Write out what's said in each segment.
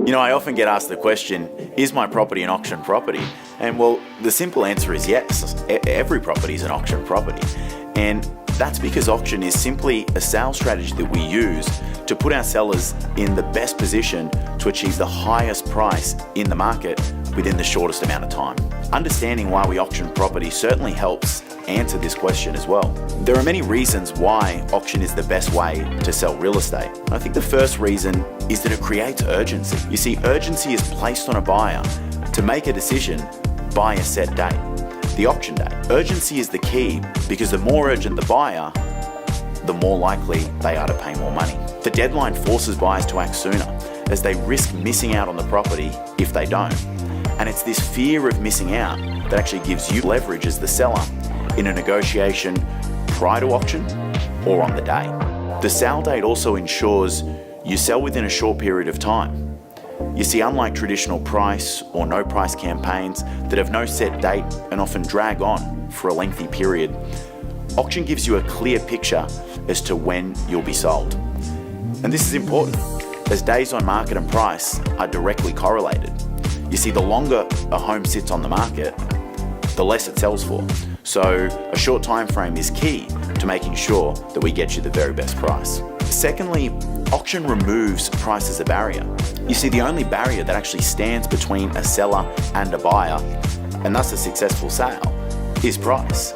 You know, I often get asked the question, is my property an auction property? And well, the simple answer is yes. Every property is an auction property. And that's because auction is simply a sales strategy that we use to put our sellers in the best position to achieve the highest price in the market within the shortest amount of time. Understanding why we auction property certainly helps answer this question as well. There are many reasons why auction is the best way to sell real estate. I think the first reason is that it creates urgency. You see, urgency is placed on a buyer to make a decision by a set date, the auction date. Urgency is the key because the more urgent the buyer, the more likely they are to pay more money. The deadline forces buyers to act sooner as they risk missing out on the property if they don't. And it's this fear of missing out that actually gives you leverage as the seller in a negotiation prior to auction or on the day. The sale date also ensures you sell within a short period of time. You see, unlike traditional price or no price campaigns that have no set date and often drag on for a lengthy period, auction gives you a clear picture as to when you'll be sold. And this is important as days on market and price are directly correlated. You see, the longer a home sits on the market, the less it sells for. So a short time frame is key to making sure that we get you the very best price. Secondly, auction removes price as a barrier. You see, the only barrier that actually stands between a seller and a buyer, and thus a successful sale, is price.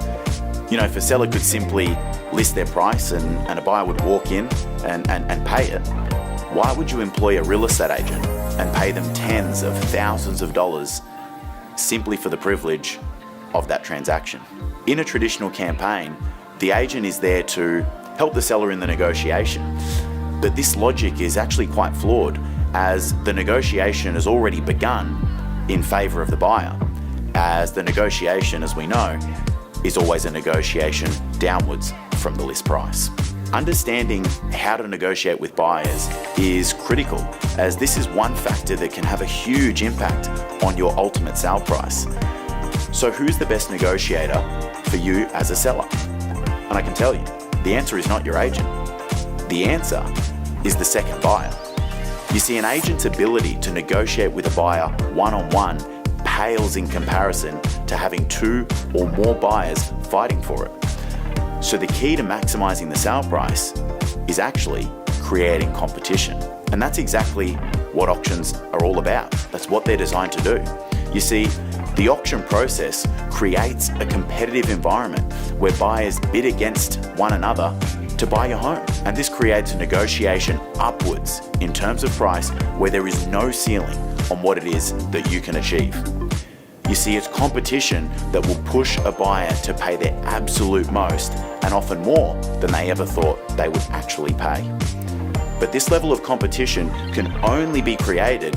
You know, if a seller could simply list their price and a buyer would walk in and pay it, why would you employ a real estate agent and pay them tens of thousands of dollars simply for the privilege of that transaction? In a traditional campaign, the agent is there to help the seller in the negotiation. But this logic is actually quite flawed, as the negotiation has already begun in favor of the buyer, as the negotiation, as we know, is always a negotiation downwards from the list price. Understanding how to negotiate with buyers is critical, as this is one factor that can have a huge impact on your ultimate sale price. So who's the best negotiator for you as a seller? And I can tell you, the answer is not your agent. The answer is the second buyer. You see, an agent's ability to negotiate with a buyer one-on-one pales in comparison to having two or more buyers fighting for it. So the key to maximizing the sale price is actually creating competition. And that's exactly what auctions are all about. That's what they're designed to do. You see, the auction process creates a competitive environment where buyers bid against one another to buy your home. And this creates a negotiation upwards in terms of price where there is no ceiling on what it is that you can achieve. You see, it's competition that will push a buyer to pay their absolute most and often more than they ever thought they would actually pay. But this level of competition can only be created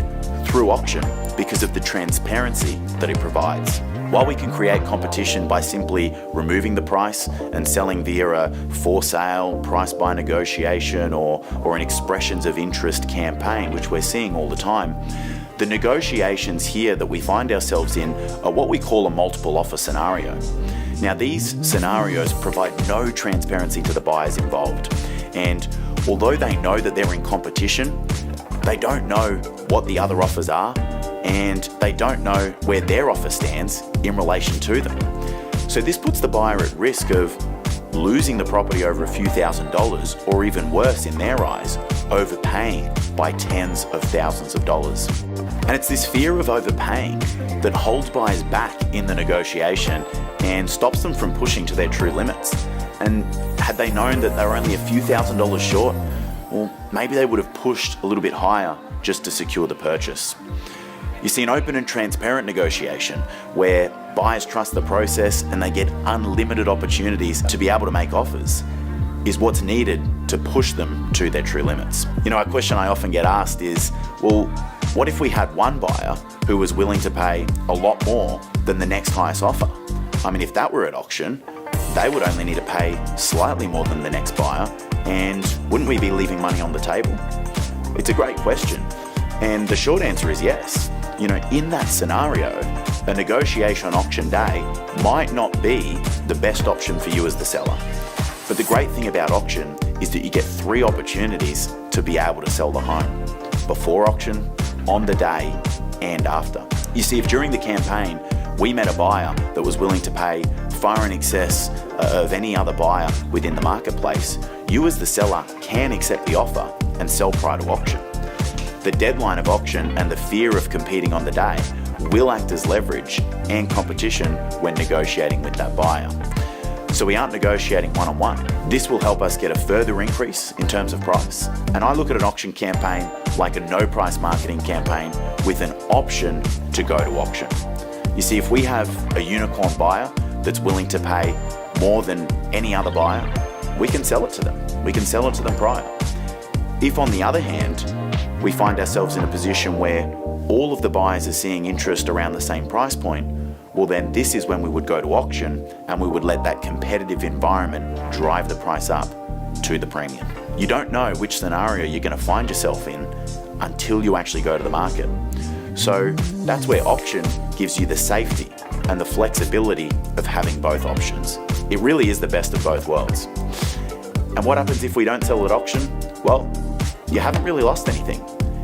through auction because of the transparency that it provides. While we can create competition by simply removing the price and selling via a for sale, price by negotiation, or an expressions of interest campaign, which we're seeing all the time, the negotiations here that we find ourselves in are what we call a multiple offer scenario. Now, these scenarios provide no transparency to the buyers involved. And although they know that they're in competition, they don't know what the other offers are, and they don't know where their offer stands in relation to them. So this puts the buyer at risk of losing the property over a few $1,000s, or even worse in their eyes, overpaying by tens of thousands of dollars. And it's this fear of overpaying that holds buyers back in the negotiation and stops them from pushing to their true limits. And had they known that they were only a few $1,000s short, well, maybe they would have pushed a little bit higher just to secure the purchase. You see, an open and transparent negotiation where buyers trust the process and they get unlimited opportunities to be able to make offers is what's needed to push them to their true limits. You know, a question I often get asked is, well, what if we had one buyer who was willing to pay a lot more than the next highest offer? I mean, if that were at auction, they would only need to pay slightly more than the next buyer, and wouldn't we be leaving money on the table? It's a great question, and the short answer is yes. You know, in that scenario, a negotiation on auction day might not be the best option for you as the seller. But the great thing about auction is that you get 3 opportunities to to be able to sell the home before auction, on the day, and after. You see, if during the campaign we met a buyer that was willing to pay far in excess of any other buyer within the marketplace, you as the seller can accept the offer and sell prior to auction. The deadline of auction and the fear of competing on the day will act as leverage and competition when negotiating with that buyer. So we aren't negotiating one-on-one. This will help us get a further increase in terms of price. And I look at an auction campaign like a no-price marketing campaign with an option to go to auction. You see, if we have a unicorn buyer that's willing to pay more than any other buyer, we can sell it to them. We can sell it to them prior. If, on the other hand, we find ourselves in a position where all of the buyers are seeing interest around the same price point, well then this is when we would go to auction and we would let that competitive environment drive the price up to the premium. You don't know which scenario you're going to find yourself in until you actually go to the market. So that's where auction gives you the safety and the flexibility of having both options. It really is the best of both worlds. And what happens if we don't sell at auction? Well, you haven't really lost anything.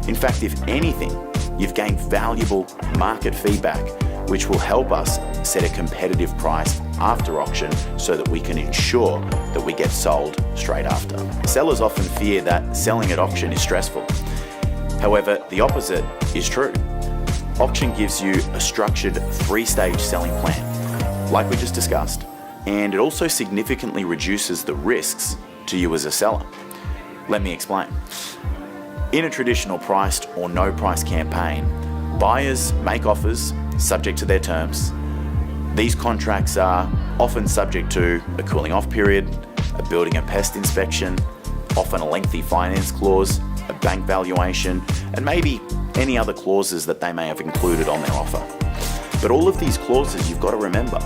In fact, if anything, you've gained valuable market feedback, which will help us set a competitive price after auction so that we can ensure that we get sold straight after. Sellers often fear that selling at auction is stressful. However, the opposite is true. Auction gives you a structured 3-stage selling plan, like we just discussed, and it also significantly reduces the risks to you as a seller. Let me explain. In a traditional priced or no price campaign, buyers make offers subject to their terms. These contracts are often subject to a cooling off period, a building and pest inspection, often a lengthy finance clause, a bank valuation, and maybe any other clauses that they may have included on their offer. But all of these clauses, you've got to remember,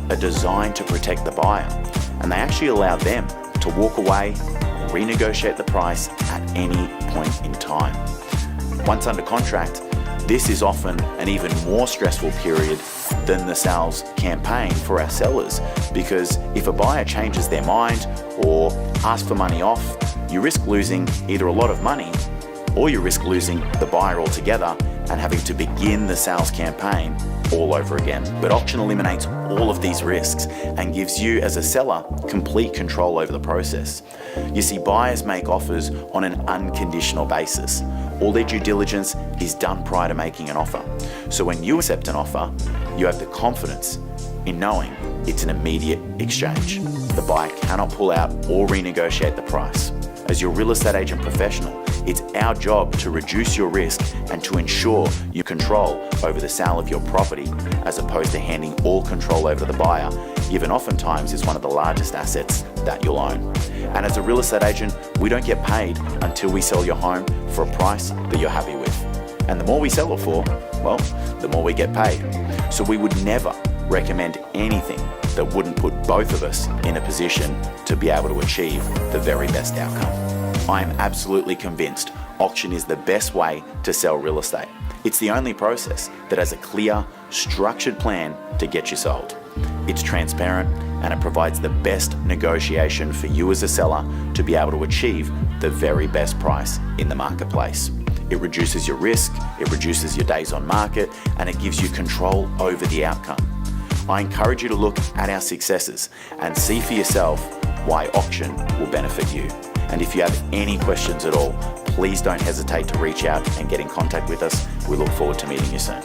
are designed to protect the buyer, and they actually allow them to walk away and renegotiate the price at any point in time. Once under contract, this is often an even more stressful period than the sales campaign for our sellers, because if a buyer changes their mind or asks for money off, you risk losing either a lot of money or you risk losing the buyer altogether and having to begin the sales campaign all over again. But auction eliminates all of these risks and gives you as a seller complete control over the process. You see, buyers make offers on an unconditional basis. All their due diligence is done prior to making an offer. So when you accept an offer, you have the confidence in knowing it's an immediate exchange. The buyer cannot pull out or renegotiate the price. As your real estate agent professional, it's our job to reduce your risk and to ensure you control over the sale of your property, as opposed to handing all control over to the buyer, given oftentimes is one of the largest assets that you'll own. And as a real estate agent, we don't get paid until we sell your home for a price that you're happy with. And the more we sell it for, well, the more we get paid. So we would never recommend anything that wouldn't put both of us in a position to be able to achieve the very best outcome. I am absolutely convinced auction is the best way to sell real estate. It's the only process that has a clear, structured plan to get you sold. It's transparent and it provides the best negotiation for you as a seller to be able to achieve the very best price in the marketplace. It reduces your risk, it reduces your days on market, and it gives you control over the outcome. I encourage you to look at our successes and see for yourself why auction will benefit you. And if you have any questions at all, please don't hesitate to reach out and get in contact with us. We look forward to meeting you soon.